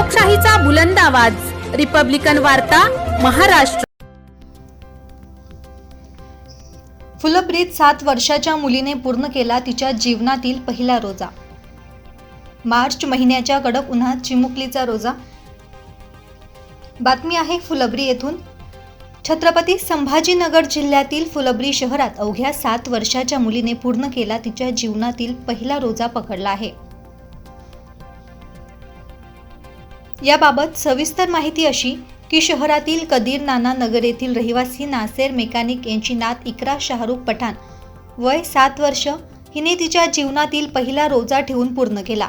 लोकशाहीचा बुलंद आवाज, रिपब्लिकन वार्ता, महाराष्ट्र। फुलंब्रीत 7 वर्षाच्या मुलीने पूर्ण केला तिच्या जीवनातील पहिला रोजा। मार्च महिन्याच्या कडक उन्हात चिमुकलीचा रोजा। बातमी आहे फुलंब्री येथून। छत्रपती संभाजीनगर जिल्ह्यातील फुलंब्री शहरात अवघ्या 7 वर्षाच्या मुलीने पूर्ण केला तिच्या जीवनातील पहिला रोजा पकडला आहे। याबाबत सविस्तर माहिती अशी की शहरातील कदीर नाना नगर येथील रहिवासी नासेर मेकॅनिक यांची नात इकरा शाहरुख पठाण वय 7 वर्ष हिने तिच्या जीवनातील पहिला रोजा ठेवून पूर्ण केला।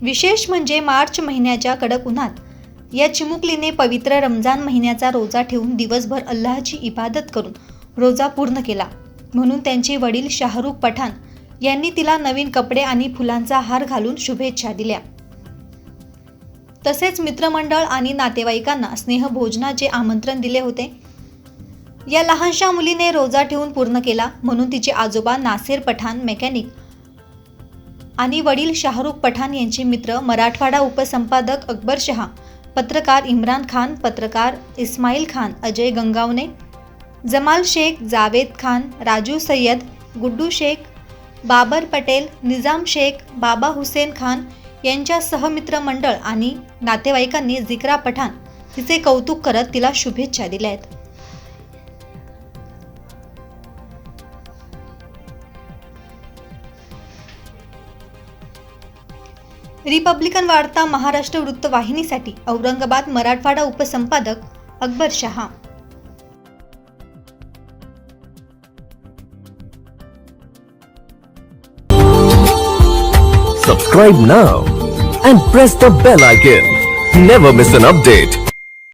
विशेष म्हणजे मार्च महिन्याच्या कडक उन्हात या चिमुकलीने पवित्र रमजान महिन्याचा रोजा ठेवून दिवसभर अल्लाहची इबादत करून रोजा पूर्ण केला। म्हणून त्यांचे वडील शाहरुख पठाण यांनी तिला नवीन कपडे आणि फुलांचा हार घालून शुभेच्छा दिल्या। तसेच मित्रमंडळ आणि नातेवाईकांना स्नेहभोजनाचे आमंत्रण दिले होते। या लहानशा मुलीने रोजा ठेवून पूर्ण केला म्हणून तिचे आजोबा नासेर पठाण मेकॅनिक आणि वडील शाहरुख पठाण यांचे मित्र मराठवाडा उपसंपादक अकबर शहा, पत्रकार इम्रान खान, पत्रकार इस्माईल खान, अजय गंगावणे, जमाल शेख, जावेद खान, राजू सय्यद, गुड्डू शेख, बाबर पटेल, निजाम शेख, बाबा हुसेन खान यांच्या सहमित्र मंडळ आणि नातेवाईकांनी जिकरा पठाण तिचे कौतुक करत तिला शुभेच्छा दिल्या आहेत। रिपब्लिकन वार्ता Maharashtra वृत्तवाहिनीसाठी Aurangabad Marathwada उपसंपादक Akbar Shah. Subscribe now and press the bell icon. Never miss an update.